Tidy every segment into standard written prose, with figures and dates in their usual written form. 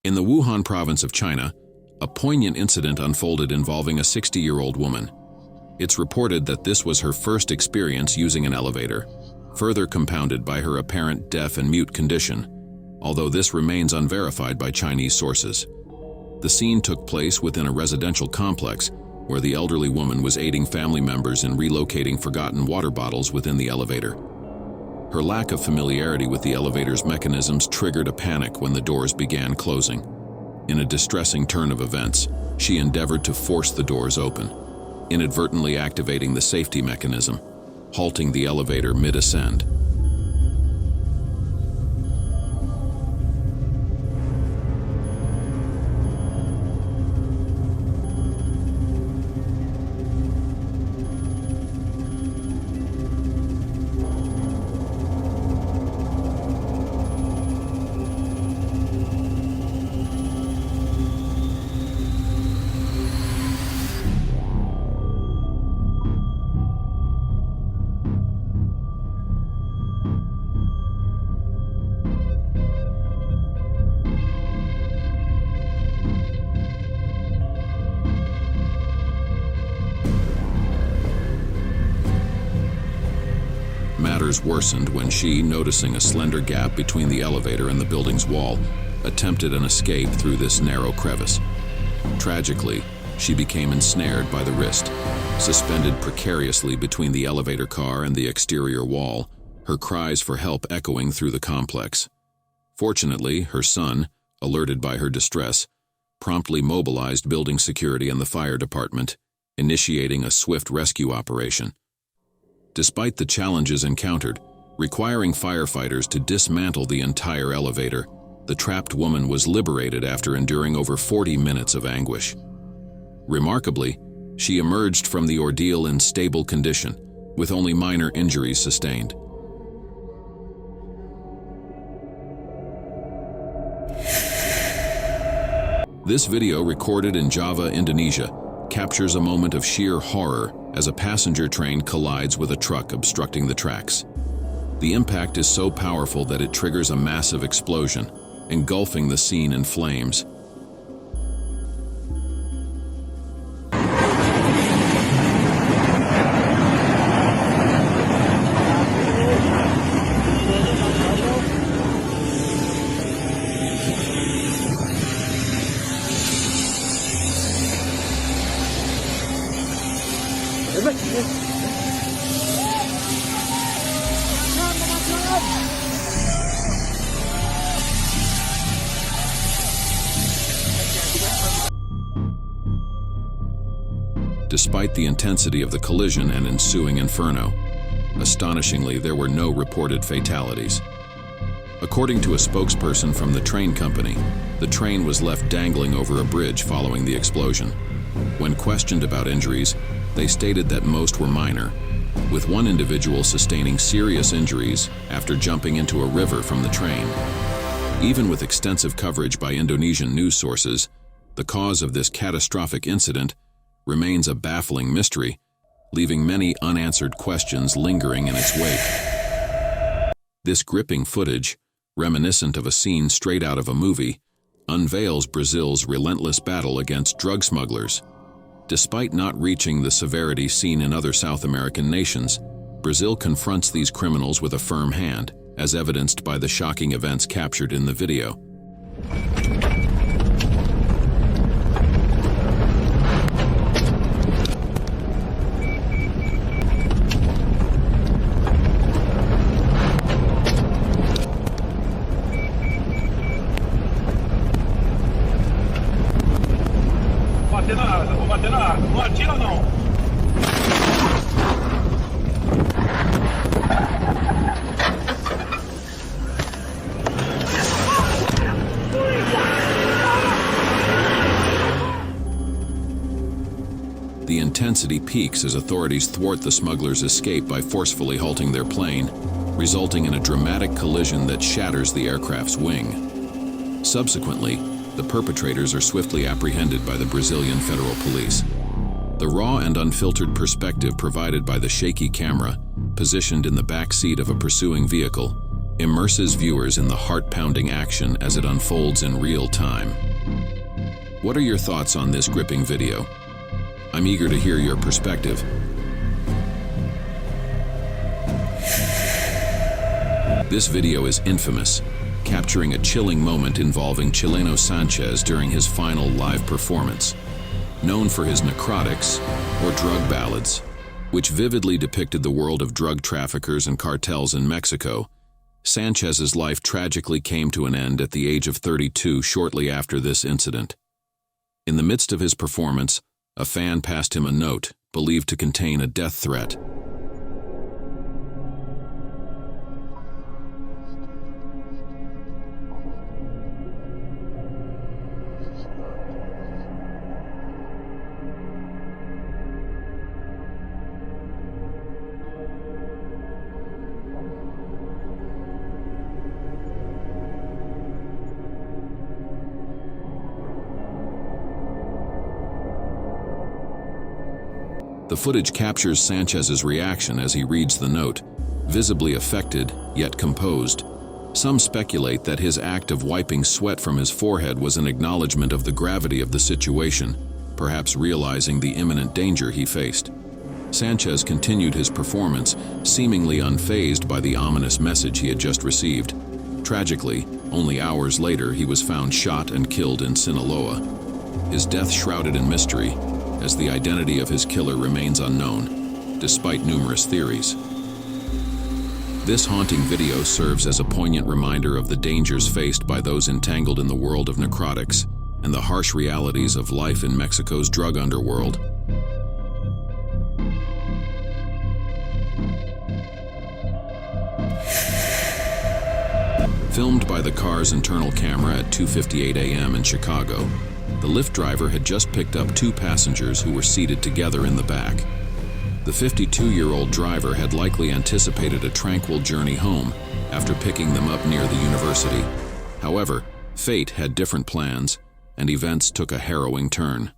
In the Wuhan province of China, a poignant incident unfolded involving a 60-year-old woman. It's reported that this was her first experience using an elevator, further compounded by her apparent deaf and mute condition, although this remains unverified by Chinese sources. The scene took place within a residential complex where the elderly woman was aiding family members in relocating forgotten water bottles within the elevator. Her lack of familiarity with the elevator's mechanisms triggered a panic when the doors began closing. In a distressing turn of events, she endeavored to force the doors open, inadvertently activating the safety mechanism, halting the elevator mid-ascend. Matters worsened when she, noticing a slender gap between the elevator and the building's wall, attempted an escape through this narrow crevice. Tragically, she became ensnared by the wrist, suspended precariously between the elevator car and the exterior wall, her cries for help echoing through the complex. Fortunately, her son, alerted by her distress, promptly mobilized building security and the fire department, initiating a swift rescue operation. Despite the challenges encountered, requiring firefighters to dismantle the entire elevator, the trapped woman was liberated after enduring over 40 minutes of anguish. Remarkably, she emerged from the ordeal in stable condition, with only minor injuries sustained. This video, recorded in Java, Indonesia, captures a moment of sheer horror as a passenger train collides with a truck obstructing the tracks. The impact is so powerful that it triggers a massive explosion, engulfing the scene in flames. Despite the intensity of the collision and ensuing inferno, astonishingly, there were no reported fatalities. According to a spokesperson from the train company, the train was left dangling over a bridge following the explosion. When questioned about injuries, they stated that most were minor, with one individual sustaining serious injuries after jumping into a river from the train. Even with extensive coverage by Indonesian news sources, the cause of this catastrophic incident remains a baffling mystery, leaving many unanswered questions lingering in its wake. This gripping footage, reminiscent of a scene straight out of a movie, unveils Brazil's relentless battle against drug smugglers. Despite not reaching the severity seen in other South American nations, Brazil confronts these criminals with a firm hand, as evidenced by the shocking events captured in the video. The intensity peaks as authorities thwart the smugglers' escape by forcefully halting their plane, resulting in a dramatic collision that shatters the aircraft's wing. Subsequently, the perpetrators are swiftly apprehended by the Brazilian federal police. The raw and unfiltered perspective provided by the shaky camera, positioned in the back seat of a pursuing vehicle, immerses viewers in the heart-pounding action as it unfolds in real time. What are your thoughts on this gripping video? I'm eager to hear your perspective. This video is infamous, capturing a chilling moment involving Chileno Sanchez during his final live performance. Known for his necrotics, or drug ballads, which vividly depicted the world of drug traffickers and cartels in Mexico, Sanchez's life tragically came to an end at the age of 32 shortly after this incident. In the midst of his performance, a fan passed him a note believed to contain a death threat. The footage captures Sanchez's reaction as he reads the note, visibly affected, yet composed. Some speculate that his act of wiping sweat from his forehead was an acknowledgement of the gravity of the situation, perhaps realizing the imminent danger he faced. Sanchez continued his performance, seemingly unfazed by the ominous message he had just received. Tragically, only hours later he was found shot and killed in Sinaloa. His death shrouded in mystery, as the identity of his killer remains unknown, despite numerous theories. This haunting video serves as a poignant reminder of the dangers faced by those entangled in the world of necrotics and the harsh realities of life in Mexico's drug underworld. Filmed by the car's internal camera at 2:58 a.m. in Chicago, the Lyft driver had just picked up two passengers who were seated together in the back. The 52-year-old driver had likely anticipated a tranquil journey home after picking them up near the university. However, fate had different plans, and events took a harrowing turn.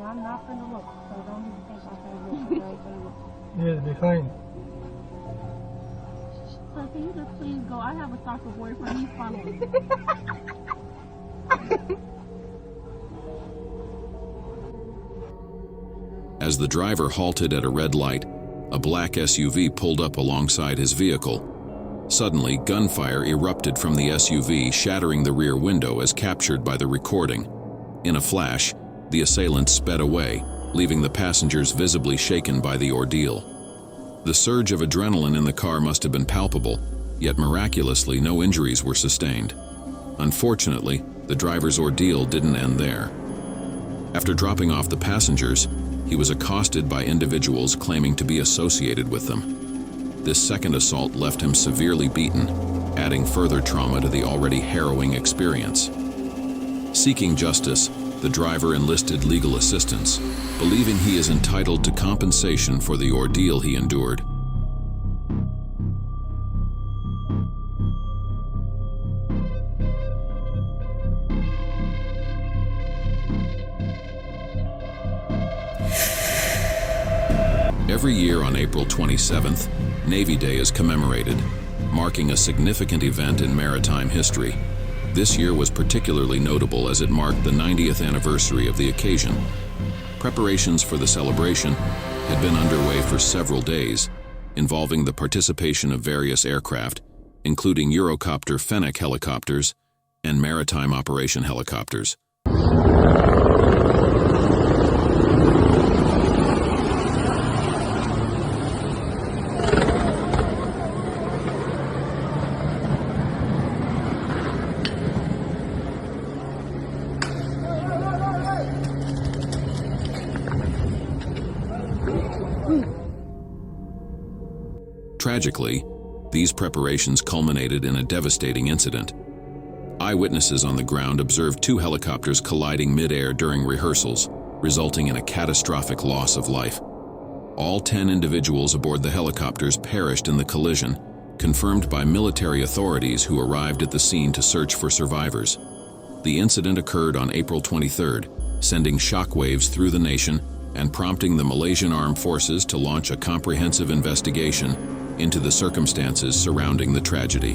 I'm not going to look, so don't even think I'm going to look. Yes, behind. So can you just please go? I have a stalker boyfriend. He's following me. As the driver halted at a red light, a black SUV pulled up alongside his vehicle. Suddenly, gunfire erupted from the SUV, shattering the rear window as captured by the recording. In a flash, the assailant sped away, leaving the passengers visibly shaken by the ordeal. The surge of adrenaline in the car must have been palpable, yet miraculously no injuries were sustained. Unfortunately, the driver's ordeal didn't end there. After dropping off the passengers, he was accosted by individuals claiming to be associated with them. This second assault left him severely beaten, adding further trauma to the already harrowing experience. Seeking justice, the driver enlisted legal assistance, believing he is entitled to compensation for the ordeal he endured. Every year on April 27th, Navy Day is commemorated, marking a significant event in maritime history. This year was particularly notable as it marked the 90th anniversary of the occasion. Preparations for the celebration had been underway for several days, involving the participation of various aircraft, including Eurocopter Fennec helicopters and maritime operation helicopters. Tragically, these preparations culminated in a devastating incident. Eyewitnesses on the ground observed two helicopters colliding mid-air during rehearsals, resulting in a catastrophic loss of life. All 10 individuals aboard the helicopters perished in the collision, confirmed by military authorities who arrived at the scene to search for survivors. The incident occurred on April 23rd, sending shockwaves through the nation and prompting the Malaysian Armed Forces to launch a comprehensive investigation into the circumstances surrounding the tragedy.